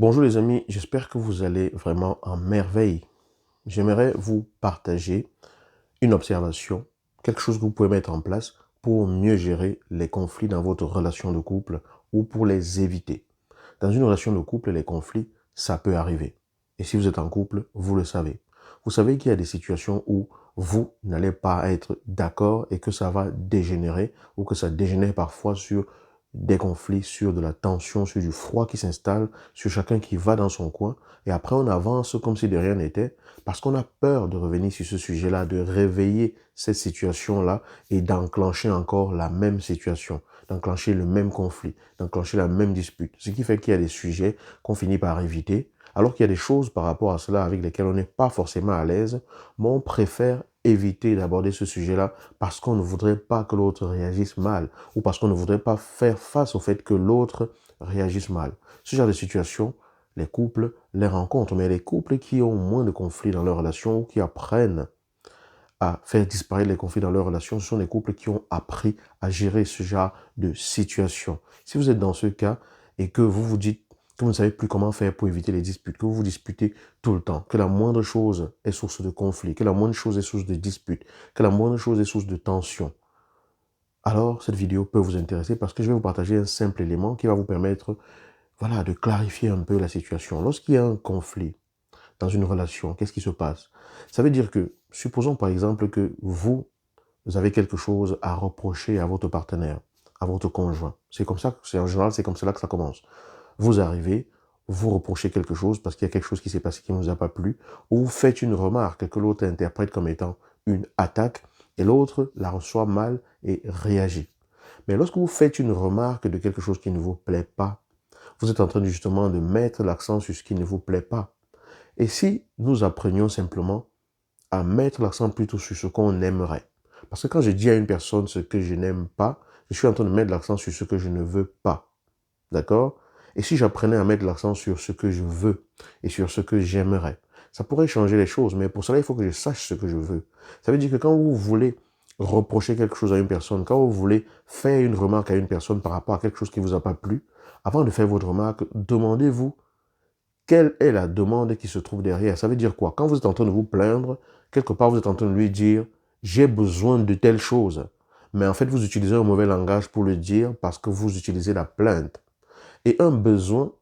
Bonjour les amis, j'espère que vous allez vraiment en merveille. J'aimerais vous partager une observation, quelque chose que vous pouvez mettre en place pour mieux gérer les conflits dans votre relation de couple ou pour les éviter. Dans une relation de couple, les conflits, ça peut arriver. Et si vous êtes en couple, vous le savez. Vous savez qu'il y a des situations où vous n'allez pas être d'accord et que ça va dégénérer ou que ça dégénère parfois sur des conflits, sur de la tension, sur du froid qui s'installe, sur chacun qui va dans son coin. Et après, on avance comme si de rien n'était parce qu'on a peur de revenir sur ce sujet-là, de réveiller cette situation-là et d'enclencher encore la même situation, d'enclencher le même conflit, d'enclencher la même dispute. Ce qui fait qu'il y a des sujets qu'on finit par éviter, alors qu'il y a des choses par rapport à cela avec lesquelles on n'est pas forcément à l'aise, mais on préfère éviter d'aborder ce sujet-là parce qu'on ne voudrait pas que l'autre réagisse mal ou parce qu'on ne voudrait pas faire face au fait que l'autre réagisse mal. Ce genre de situation, les couples les rencontrent, mais les couples qui ont moins de conflits dans leur relation ou qui apprennent à faire disparaître les conflits dans leur relation, ce sont les couples qui ont appris à gérer ce genre de situation. Si vous êtes dans ce cas et que vous vous dites que vous ne savez plus comment faire pour éviter les disputes, que vous vous disputez tout le temps, que la moindre chose est source de conflit, que la moindre chose est source de dispute, que la moindre chose est source de tension, alors cette vidéo peut vous intéresser parce que je vais vous partager un simple élément qui va vous permettre, voilà, de clarifier un peu la situation. Lorsqu'il y a un conflit dans une relation, qu'est-ce qui se passe? Ça veut dire que, supposons par exemple que vous avez quelque chose à reprocher à votre partenaire, à votre conjoint. C'est comme ça, en général, c'est comme cela que ça commence. Vous arrivez, vous reprochez quelque chose parce qu'il y a quelque chose qui s'est passé qui ne vous a pas plu, ou vous faites une remarque que l'autre interprète comme étant une attaque, et l'autre la reçoit mal et réagit. Mais lorsque vous faites une remarque de quelque chose qui ne vous plaît pas, vous êtes en train justement de mettre l'accent sur ce qui ne vous plaît pas. Et si nous apprenions simplement à mettre l'accent plutôt sur ce qu'on aimerait. Parce que quand je dis à une personne ce que je n'aime pas, je suis en train de mettre l'accent sur ce que je ne veux pas. D'accord? Et si j'apprenais à mettre l'accent sur ce que je veux et sur ce que j'aimerais, ça pourrait changer les choses. Mais pour cela, il faut que je sache ce que je veux. Ça veut dire que quand vous voulez reprocher quelque chose à une personne, quand vous voulez faire une remarque à une personne par rapport à quelque chose qui ne vous a pas plu, avant de faire votre remarque, demandez-vous quelle est la demande qui se trouve derrière. Ça veut dire quoi? Quand vous êtes en train de vous plaindre, quelque part, vous êtes en train de lui dire, j'ai besoin de telle chose. Mais en fait, vous utilisez un mauvais langage pour le dire parce que vous utilisez la plainte. Et un besoin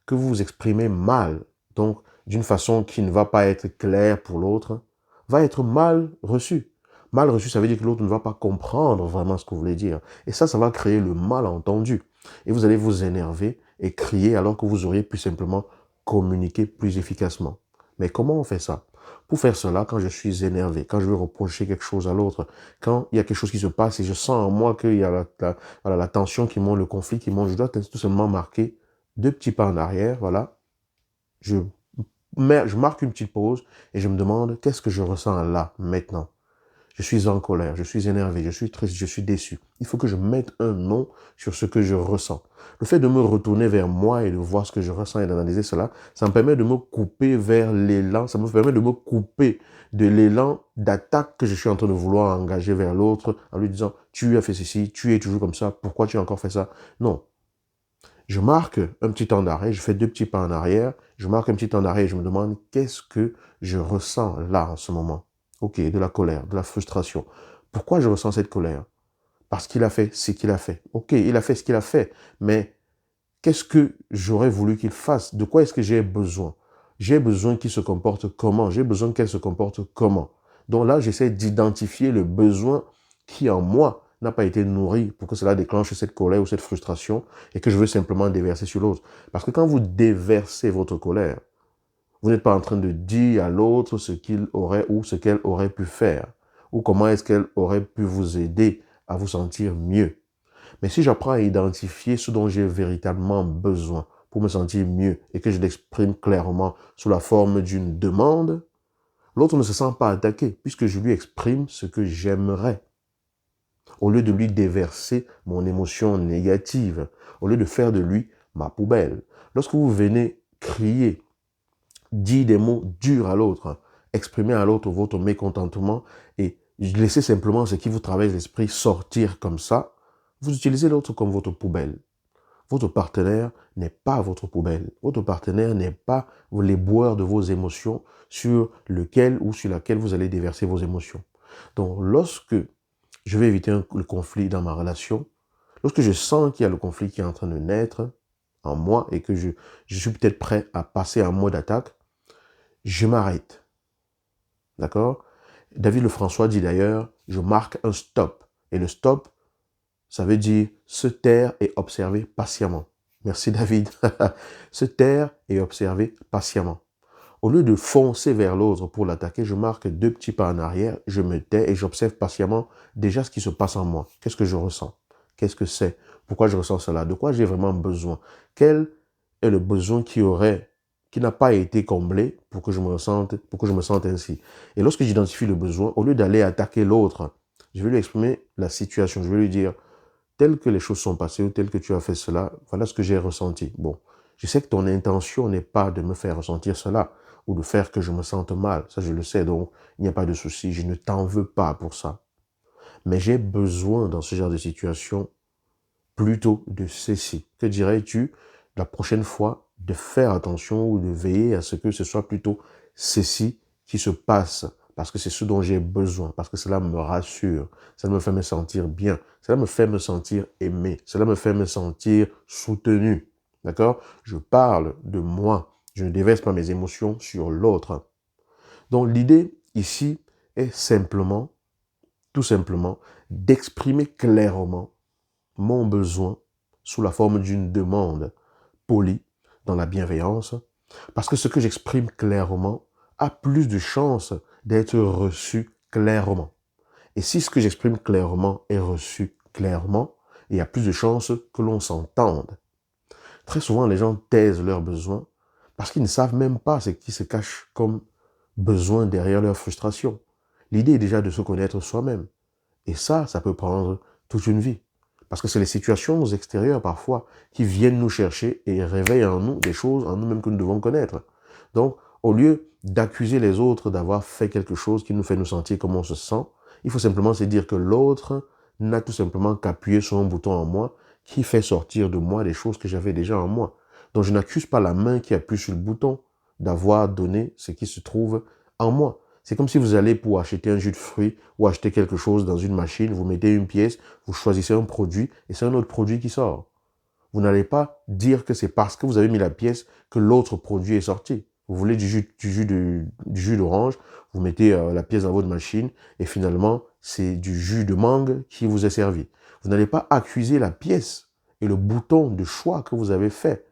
que vous exprimez mal, donc d'une façon qui ne va pas être claire pour l'autre, va être mal reçu. Mal reçu, ça veut dire que l'autre ne va pas comprendre vraiment ce que vous voulez dire. Et ça va créer le malentendu. Et vous allez vous énerver et crier alors que vous auriez pu simplement communiquer plus efficacement. Mais comment on fait ça? Pour faire cela, quand je suis énervé, quand je veux reprocher quelque chose à l'autre, quand il y a quelque chose qui se passe et je sens en moi qu'il y a voilà, la tension qui monte, le conflit qui monte, je dois tout simplement marquer deux petits pas en arrière, voilà. Je, je marque une petite pause et je me demande qu'est-ce que je ressens là, maintenant. Je suis en colère, je suis énervé, je suis triste, je suis déçu. Il faut que je mette un nom sur ce que je ressens. Le fait de me retourner vers moi et de voir ce que je ressens et d'analyser cela, ça me permet de me couper vers l'élan, ça me permet de me couper de l'élan d'attaque que je suis en train de vouloir engager vers l'autre en lui disant « tu as fait ceci, tu es toujours comme ça, pourquoi tu as encore fait ça ?» Non. Je marque un petit temps d'arrêt, je fais deux petits pas en arrière, je marque un petit temps d'arrêt et je me demande qu'est-ce que je ressens là en ce moment. Ok, de la colère, de la frustration. Pourquoi je ressens cette colère? Parce qu'il a fait ce qu'il a fait. Ok, il a fait ce qu'il a fait, mais qu'est-ce que j'aurais voulu qu'il fasse? De quoi est-ce que j'ai besoin? J'ai besoin qu'il se comporte comment? J'ai besoin qu'elle se comporte comment? Donc là, j'essaie d'identifier le besoin qui en moi n'a pas été nourri pour que cela déclenche cette colère ou cette frustration et que je veux simplement déverser sur l'autre. Parce que quand vous déversez votre colère, vous n'êtes pas en train de dire à l'autre ce qu'il aurait ou ce qu'elle aurait pu faire ou comment est-ce qu'elle aurait pu vous aider à vous sentir mieux. Mais si j'apprends à identifier ce dont j'ai véritablement besoin pour me sentir mieux et que je l'exprime clairement sous la forme d'une demande, l'autre ne se sent pas attaqué puisque je lui exprime ce que j'aimerais. Au lieu de lui déverser mon émotion négative, au lieu de faire de lui ma poubelle. Lorsque vous venez crier, dire des mots durs à l'autre, exprimer à l'autre votre mécontentement et laisser simplement ce qui vous traverse l'esprit sortir comme ça, vous utilisez l'autre comme votre poubelle. Votre partenaire n'est pas votre poubelle. Votre partenaire n'est pas les boires de vos émotions sur lequel ou sur laquelle vous allez déverser vos émotions. Donc, lorsque je vais éviter le conflit dans ma relation, lorsque je sens qu'il y a le conflit qui est en train de naître en moi et que je suis peut-être prêt à passer en mode attaque, je m'arrête. D'accord? David Lefrançois dit d'ailleurs, je marque un stop. Et le stop, ça veut dire se taire et observer patiemment. Merci David. Se taire et observer patiemment. Au lieu de foncer vers l'autre pour l'attaquer, je marque 2 petits pas en arrière, je me tais et j'observe patiemment déjà ce qui se passe en moi. Qu'est-ce que je ressens? Qu'est-ce que c'est? Pourquoi je ressens cela? De quoi j'ai vraiment besoin? Quel est le besoin qui n'a pas été comblé pour que je me sente ainsi? Et lorsque j'identifie le besoin, au lieu d'aller attaquer l'autre, je vais lui exprimer la situation. Je vais lui dire, tel que les choses sont passées ou tel que tu as fait cela, voilà ce que j'ai ressenti. Bon, je sais que ton intention n'est pas de me faire ressentir cela ou de faire que je me sente mal. Ça, je le sais, donc il n'y a pas de souci. Je ne t'en veux pas pour ça. Mais j'ai besoin, dans ce genre de situation, plutôt de ceci. Que dirais-tu la prochaine fois de faire attention ou de veiller à ce que ce soit plutôt ceci qui se passe parce que c'est ce dont j'ai besoin, parce que cela me rassure, cela me fait me sentir bien, cela me fait me sentir aimé, cela me fait me sentir soutenu. D'accord? Je parle de moi, je ne déverse pas mes émotions sur l'autre. Donc l'idée ici est simplement, tout simplement, d'exprimer clairement mon besoin sous la forme d'une demande polie, dans la bienveillance, parce que ce que j'exprime clairement a plus de chances d'être reçu clairement. Et si ce que j'exprime clairement est reçu clairement, il y a plus de chances que l'on s'entende. Très souvent, les gens taisent leurs besoins parce qu'ils ne savent même pas ce qui se cache comme besoin derrière leur frustration. L'idée est déjà de se connaître soi-même. Et ça peut prendre toute une vie. Parce que c'est les situations extérieures parfois qui viennent nous chercher et réveillent en nous des choses en nous-mêmes que nous devons connaître. Donc, au lieu d'accuser les autres d'avoir fait quelque chose qui nous fait nous sentir comme on se sent, il faut simplement se dire que l'autre n'a tout simplement qu'appuyer sur un bouton en moi qui fait sortir de moi des choses que j'avais déjà en moi. Donc, je n'accuse pas la main qui appuie sur le bouton d'avoir donné ce qui se trouve en moi. C'est comme si vous allez pour acheter un jus de fruits ou acheter quelque chose dans une machine, vous mettez une pièce, vous choisissez un produit et c'est un autre produit qui sort. Vous n'allez pas dire que c'est parce que vous avez mis la pièce que l'autre produit est sorti. Vous voulez du jus d'orange, vous mettez la pièce dans votre machine et finalement, c'est du jus de mangue qui vous est servi. Vous n'allez pas accuser la pièce et le bouton de choix que vous avez fait.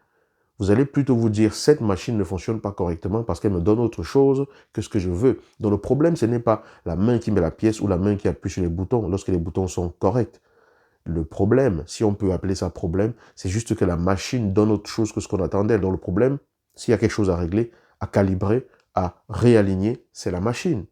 Vous allez plutôt vous dire, cette machine ne fonctionne pas correctement parce qu'elle me donne autre chose que ce que je veux. Donc le problème, ce n'est pas la main qui met la pièce ou la main qui appuie sur les boutons lorsque les boutons sont corrects. Le problème, si on peut appeler ça problème, c'est juste que la machine donne autre chose que ce qu'on attendait. Donc le problème, s'il y a quelque chose à régler, à calibrer, à réaligner, c'est la machine.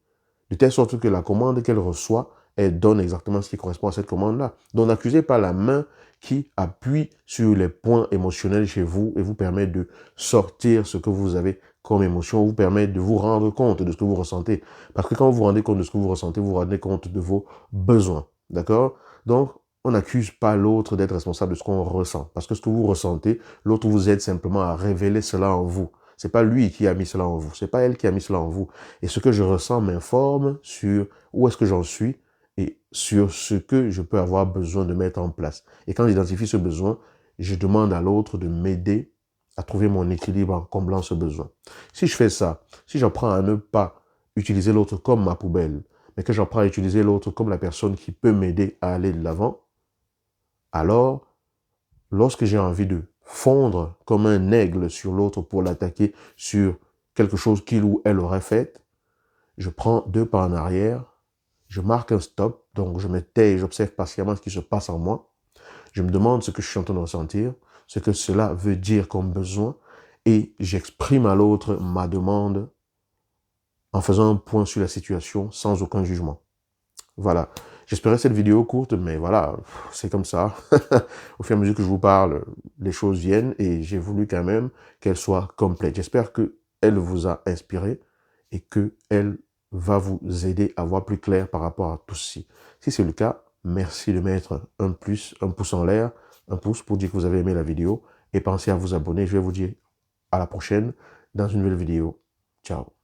De telle sorte que la commande qu'elle reçoit, elle donne exactement ce qui correspond à cette commande-là. Donc n'accusez pas la main qui appuie sur les points émotionnels chez vous et vous permet de sortir ce que vous avez comme émotion, vous permet de vous rendre compte de ce que vous ressentez. Parce que quand vous vous rendez compte de ce que vous ressentez, vous vous rendez compte de vos besoins. D'accord? Donc, on n'accuse pas l'autre d'être responsable de ce qu'on ressent. Parce que ce que vous ressentez, l'autre vous aide simplement à révéler cela en vous. C'est pas lui qui a mis cela en vous. C'est pas elle qui a mis cela en vous. Et ce que je ressens m'informe sur où est-ce que j'en suis et sur ce que je peux avoir besoin de mettre en place. Et quand j'identifie ce besoin, je demande à l'autre de m'aider à trouver mon équilibre en comblant ce besoin. Si je fais ça, si j'apprends à ne pas utiliser l'autre comme ma poubelle, mais que j'apprends à utiliser l'autre comme la personne qui peut m'aider à aller de l'avant, alors, lorsque j'ai envie de fondre comme un aigle sur l'autre pour l'attaquer sur quelque chose qu'il ou elle aurait fait, je prends 2 pas en arrière, je marque un stop, donc je me tais et j'observe patiemment ce qui se passe en moi. Je me demande ce que je suis en train de ressentir, ce que cela veut dire comme besoin, et j'exprime à l'autre ma demande en faisant un point sur la situation sans aucun jugement. Voilà. J'espérais cette vidéo courte, mais voilà, c'est comme ça. Au fur et à mesure que je vous parle, les choses viennent et j'ai voulu quand même qu'elle soit complète. J'espère qu'elle vous a inspiré et qu'elle va vous aider à voir plus clair par rapport à tout ceci. Si c'est le cas, merci de mettre un pouce en l'air un pouce pour dire que vous avez aimé la vidéo et pensez à vous abonner. Je vais vous dire à la prochaine dans une nouvelle vidéo. Ciao.